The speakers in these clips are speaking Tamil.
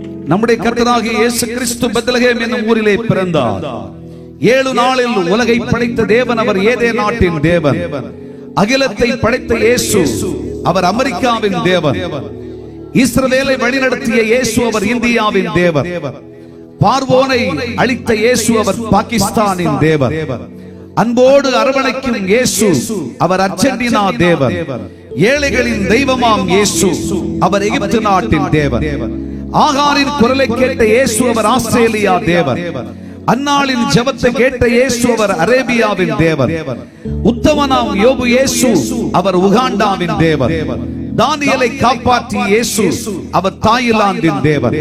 நம்முடைய கர்த்தராகிய இயேசு கிறிஸ்து பெத்லகேம் என்னும் ஊரிலே பிறந்தார். 7 நாளில் உலகை படைத்த தேவன் அவர் ஏதே நாட்டின் தேவன். அகிலத்தை படைத்த இயேசு அவர் அமெரிக்காவின் தேவன். இஸ்ரவேலை வழிநடத்திய இயேசு அவர் இந்தியாவின் தேவன். பார்வோனை அழித்த இயேசு அவர் பாகிஸ்தானின் தேவன். அன்போடு அரவணைக்கும் இயேசு அவர் அர்ஜென்டினா தேவன். ஏழைகளின் தெய்வமாம் இயேசு அவர் எகிப்து நாட்டின் தேவன். ஆகாரின் குரலை கேட்ட இயேசு அவர் ஆஸ்திரேலியா தேவன். அன்னாளின் ஜெபத்தை கேட்ட இயேசு அவர் அரேபியாவின் தேவன். உத்தமனாம் யோபு இயேசு அவர் உகாண்டாவின் தேவன். தானியேலை காப்பாற்றிய இயேசு அவர் தாய்லாந்தின் தேவன்.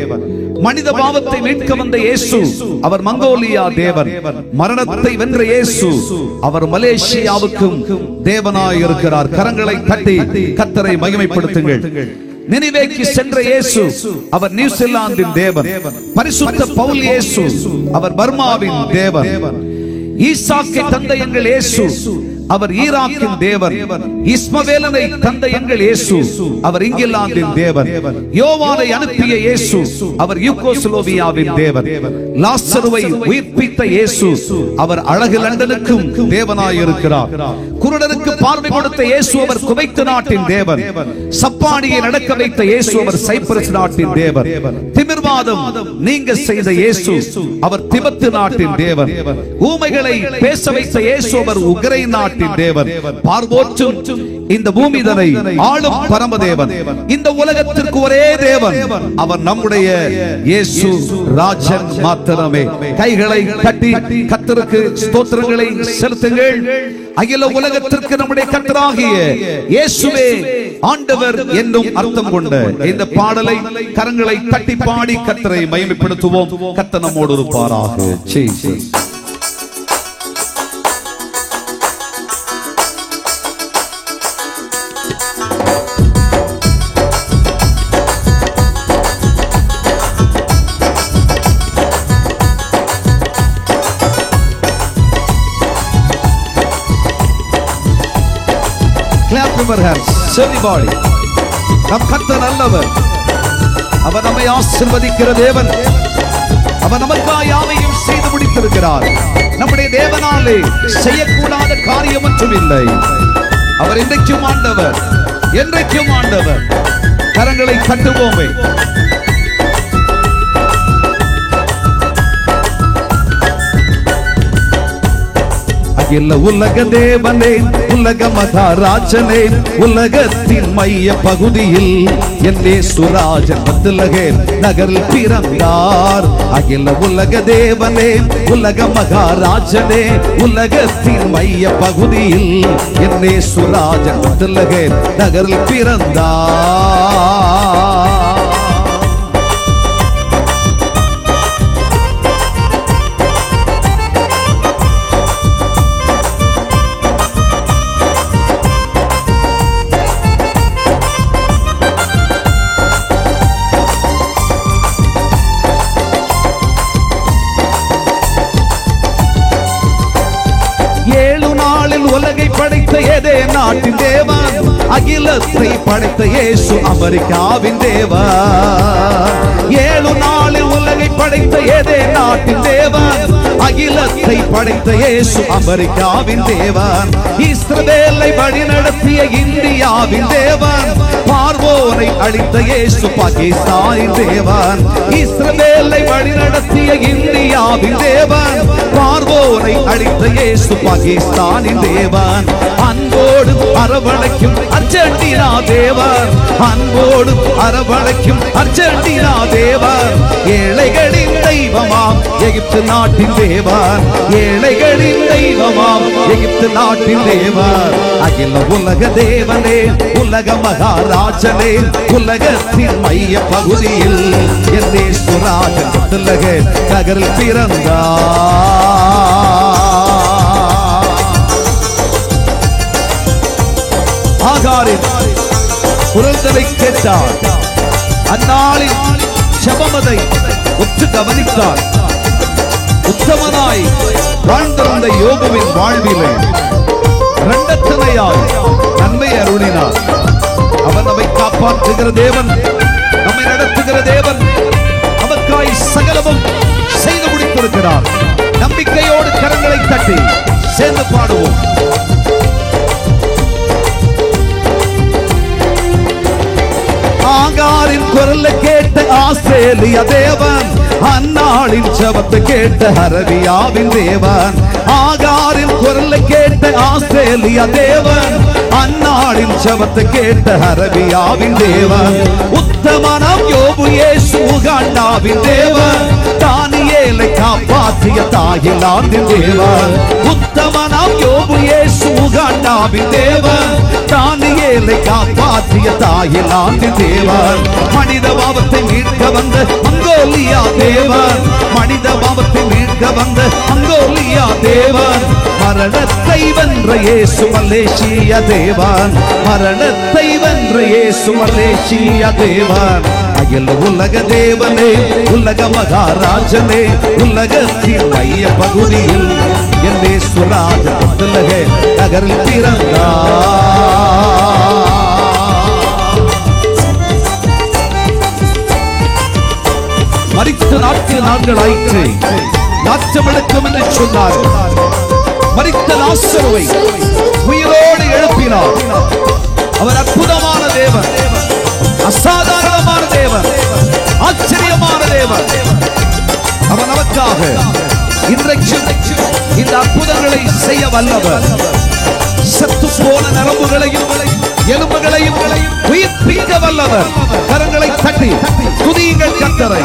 மனித பாவத்தை மீட்க வந்த இயேசு அவர் மங்கோலியா தேவன். மரணத்தை வென்ற இயேசு அவர் மலேசியாவுக்கும் தேவனாய் இருக்கிறார். கரங்களை தட்டி கர்த்தரை மகிமைப்படுத்துங்கள். நினிவேக்கு சென்ற இயேசு அவர் நியூசிலாந்தின் தேவன். பரிசுத்த பவுல் இயேசு அவர் பர்மாவின் தேவன். ஈசாக்கை தந்த எங்கள் இயேசு அவர் ஈராக்கின் தேவன். இஸ்மவேலனை தந்த எங்கள் இயேசு அவர் இங்கிலாந்தின் தேவன். யோவானை அனுப்பிய இயேசு அவர் யூகோஸ்லோவியாவின் தேவன். லாசருவை உயிர்ப்பித்த இயேசு அவர் அழகு லண்டனுக்கும் தேவனாய் இருக்கிறார். குருடனுக்கு பார்வை கொடுத்த இயேசு அவர் குவைத் நாட்டின் தேவன். சப்பானியை நடக்க வைத்த இயேசு அவர் சைப்ரஸ் நாட்டின் தேவன். திமிர்வாதம் நீங்க செய்த இயேசு அவர் திபெத் நாட்டின் தேவன். ஊமைகளை பேச வைத்த இயேசு அவர் உக்ரை நாட்டின் தேவன். பார்வோற்றும் இந்த பூமிதனை ஆளும் பரமதேவன். இந்த உலகத்திற்கு ஒரே தேவன் அவர் நம்முடைய இயேசு ராஜன் மாத்திரமே. கைகளை தட்டி கர்த்தருக்கு ஸ்தோத்திரங்களை செலுத்துங்கள். அகில உலகத்திற்கு நம்முடைய கர்த்தராகிய இயேசுவே ஆண்டவர் என்னும் அர்த்தம் கொண்ட இந்த பாடலை கரங்களை தட்டி பாடி கர்த்தரை மகிமைப்படுத்துவோம். கர்த்தர் நம்மோடு இருப்பாராக. ஜீசஸ். நம் கர்த்தர் நல்லவர். அவர் நம்மை ஆசீர்வதிக்கிற தேவன். அவர் நமக்காக யாவையும் செய்து முடித்திருக்கிறார். நம்முடைய தேவனாலே செய்யக்கூடாத காரியம் ஒன்றும் இல்லை. அவர் இன்றைக்கும் ஆண்டவர், என்றைக்கும் ஆண்டவர். கரங்களை தட்டுவோமே. அகில உலக தேவனே, உலக மகாராஜனே, உலகத்தின் மைய பகுதியில் என் இயேசு ராஜன் பெத்லகேம் நகரில் பிறந்தார். அகில உலக தேவனே, உலக மகாராஜனே, உலகத்தின் மைய பகுதியில் என் இயேசு ராஜன் பெத்லகேம் நகரில் பிறந்தார். உலகை படைத்த ஏதே நாட்டின் தேவன். அகிலத்தை படைத்த இயேசு அமெரிக்காவின் தேவன். 7 நாளில் உலகை படைத்த ஏதே நாட்டின் தேவன். அகிலத்தை படைத்த இயேசு அமெரிக்காவின் தேவன். இஸ்ரவேலை வழிநடத்திய இந்தியாவின் தேவன். பார்வோனை அழித்த இயேசு பாகிஸ்தானின் தேவன். இஸ்ரவேலை வழிநடத்திய இந்தியாவின் தேவன். பார்வோனை அழித்த இயேசு பாகிஸ்தானின் தேவன். அன்போடு அரவணைக்கும் அர்ஜென்டினா தேவன். அன்போடு அரவணைக்கும் அர்ஜென்டினா தேவன். ஏழைகளின் தெய்வமாம் எகிப்து நாட்டின் தேவன். ஏழைகளின் தெய்வமாம் எகிப்து நாட்டின் தேவன். அகில உலக தேவனே, உலக மகாராஜனே, உலகத்தின் மைய பகுதியில் என் இயேசு ராஜன் பெத்லகேம் நகரில் பிறந்தார். ஆகாரின் குரல்களை கேட்டார். அந்நாளில் ஜெபமதை உற்று கவனித்தார். உத்தமனாய் வாழ்ந்திருந்த யோபுவின் வாழ்விலே இரண்டத்தனையாய் நன்மை அருளினார். அவர் நம்மை காப்பாற்றுகிற தேவன், நம்மை நடத்துகிற தேவன், இருக்கிறார். நம்பிக்கையோடு கரங்களை தட்டி சேர்ந்து பாடுவோம். ஆகாரின் குரலை கேட்ட ஆஸ்திரேலிய தேவன், அந்நாளின் ஜெபத்தை கேட்ட அரபியாவின் தேவன். ஆகாரின் குரலை கேட்ட ஆஸ்திரேலிய தேவன், அந்நாளின் ஜெபத்தை கேட்ட அரபியாவின் தேவன். உத்தமனாம் யோபு இயேசு உகாண்டாவின் தேவன், தானியேலை காப்பாற்றிய தாயிலாந்தின் தேவன். உத்தமனாம் யோபு இயேசு உகாண்டாவின் தேவன், தானியேலை காப்பாற்றிய தாயிலாந்தின் தேவன். மனித பாவத்தை மீட்க வந்த மங்கோலியா தேவன், மனித பாவத்தை மீட்க வந்த மங்கோலியா தேவன். மரணத்தை வென்ற இயேசு மலேசிய தேவன், மரணத்தை வென்ற இயேசு மலேசிய தேவன். அகில உலக தேவனே, உலக மகாராஜனே, உலகத்தின் மைய பகுதியில் என் இயேசுராஜ பெத்லகேம் நகரில் பிறந்தார். மரித்த 4 நாட்கள் ஆயிற்று, நாற்றம் எடுக்கும் என்று சொன்னார். மரித்த லாசருவை உயிரோடு எழுப்பினார். அவர் அற்புதமான தேவன், அசாதாரணமான தேவன், ஆச்சரியமான தேவன். அவர் நமக்காக இன்றைக்கு இந்த அற்புதங்களை செய்ய வல்லவர். செத்து போன நரம்புகளையும் எலும்புகளையும் உயிர்ப்பிக்க வல்லவர். கரங்களை தட்டி துதியுங்கள் கர்த்தரை.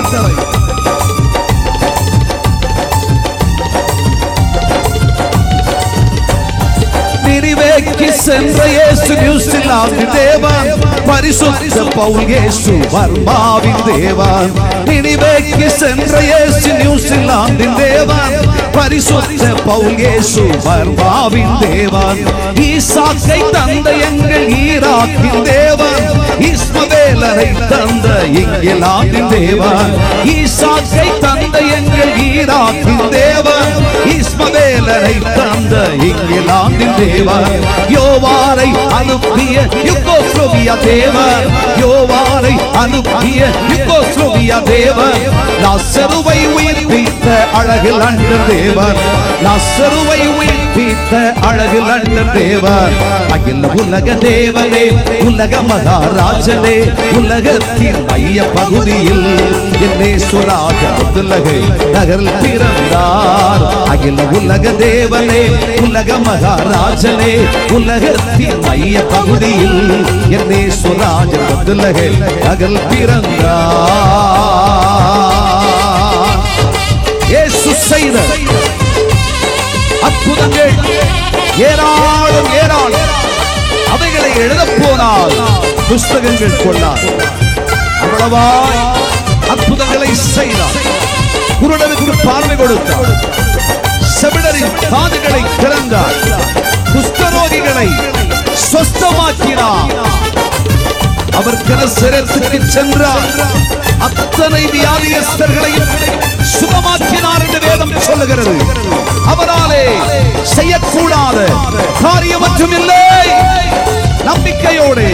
நினிவேக்கு சென்ற இயேசு நியூசிலாந்தின் தேவன், பரிசுத்த பவுல் இயேசு பர்மாவின் தேவன். நினிவேக்கு சென்ற இயேசு நியூசிலாந்தின் தேவன், பரிசுத்த பவுல் இயேசு பர்மாவின் தேவன். ஈசாக்கை தந்த எங்கள் ஈராக்கின் தேவன், இஸ்மவேலரை தந்த இங்கிலாந்தின் தேவன். ஈசாக்கை தந்த எங்கள் ஈராக்கின் தேவன், இஸ்மவேலரை தந்த இங்கிலாந்தின் தேவன். யோவாரை அனுப்பிய யுகோஸ்லோவியா தேவன், யோவாரை அனுப்பிய யுகோஸ்லோவியா தேவன். லாசருவை உயிர்ப்பித்த அழகு லண்டன் தேவன், லாசருவை உயிர்ப்பித்த அழகு லண்டன் தேவன். அகில உலக தேவனே, உலக மகாராஜனே, உலகத்தின் மைய பகுதியில் என் இயேசுராஜ பெத்லகேம் நகரில் பிறந்தார். அகில உலக தேவனே, உலக மகாராஜனே, உலகத்தின் மைய பகுதியில் என் இயேசுராஜ பெத்லகேம் நகரில் பிறந்தார். இயேசு செய்த அற்புதங்கள் ஏராளம் ஏராளம். அவைகளை எழுதப் போனால் புஸ்தகங்கள் கொள்ளார். அவ்வளவாய் அற்புதங்களை செய்தார். குருடனுக்கு பார்வை கொடுத்தார், செவிடரின் காதுகளை திறந்தார், குஷ்டரோகிகளை சொஸ்தமாக்கினார். அவர் கனசரேத்துக்கு சென்றார், அத்தனை வியாதியஸ்தர்களையும் சுகமாக்கினார் என்று வேதம் சொல்லுகிறது. அவராலே செய்யக்கூடாத காரியம் மற்றும் இல்லை. நம்பிக்கையோடு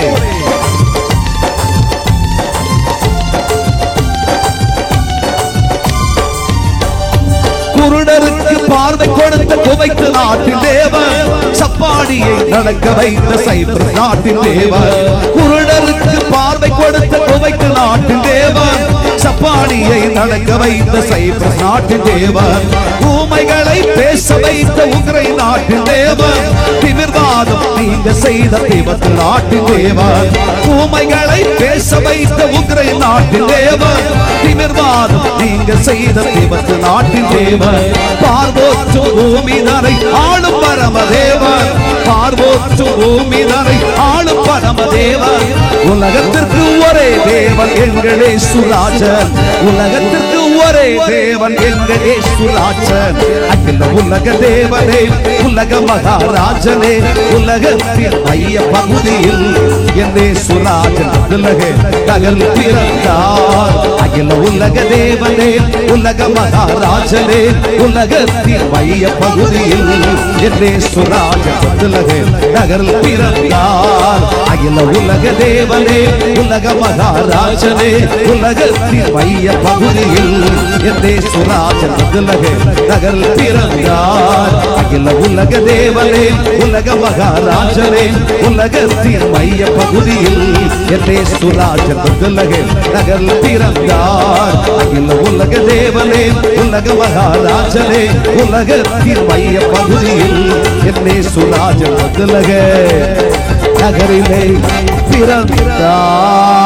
குருடருக்கு பார்வை கொடுத்த குவைத்து நாட்டின் தேவன், சப்பாடியை நடக்க வைத்த சைப்ரஸ் நாட்டின் தேவன். குருடருக்கு பார்வை கொடுத்த குவைத்து நாட்டின் தேவன், சப்பாடியை நடக்க வைத்த சைப்ரஸ் நாட்டின் தேவன். ஊமைகளை பேச வைத்த உக்ரைன் நாட்டின் தேவன், திமிர்வாதம் நீங்க செய்த திபெத் நாட்டின் தேவன். ஊமைகளை பேச வைத்த உக்ரைன் நாட்டின் தேவன், திமிர்வாதம் நீங்க செய்த திபெத் நாட்டின் தேவன். பார்வோற்று பூமிதனை ஆளும் பரமதேவன், பார்வோற்று பூமிதனை ஆளும் பரமதேவன். உலகத்திற்கு ஒரே தேவன் எங்கள் இயேசுராஜன், உலகத்திற்கு ஒரே தேவன் எங்கள் இயேசுராஜன். அகில உலக தேவனே, உலக மகாராஜனே, உலகத்தின் மைய பகுதியில் என் இயேசுராஜன் பெத்லகேம் நகரில் பிறந்தார். அகில உலக தேவனே, உலக மகாராஜனே, உலகத்தின் மைய பகுதியில் என் இயேசுராஜன் பெத்லகேம் நகரில் பிறந்தார். அகில உலக தேவனே, உலக மகாராஜனே, உலகத்தின் மைய பகுதியில் சுராஜன் நகரில் பிறந்தார். அகில உலக தேவனே, உலக மகாராஜனே, உலகத்தின் மைய பகுதியில் சுராஜன் நகரில் பிறந்தார். அகில உலக தேவனே, உலக மகாராஜனே, உலகத்தின் மைய பகுதியில் சுராஜன் நகரிலே பிறந்தார்.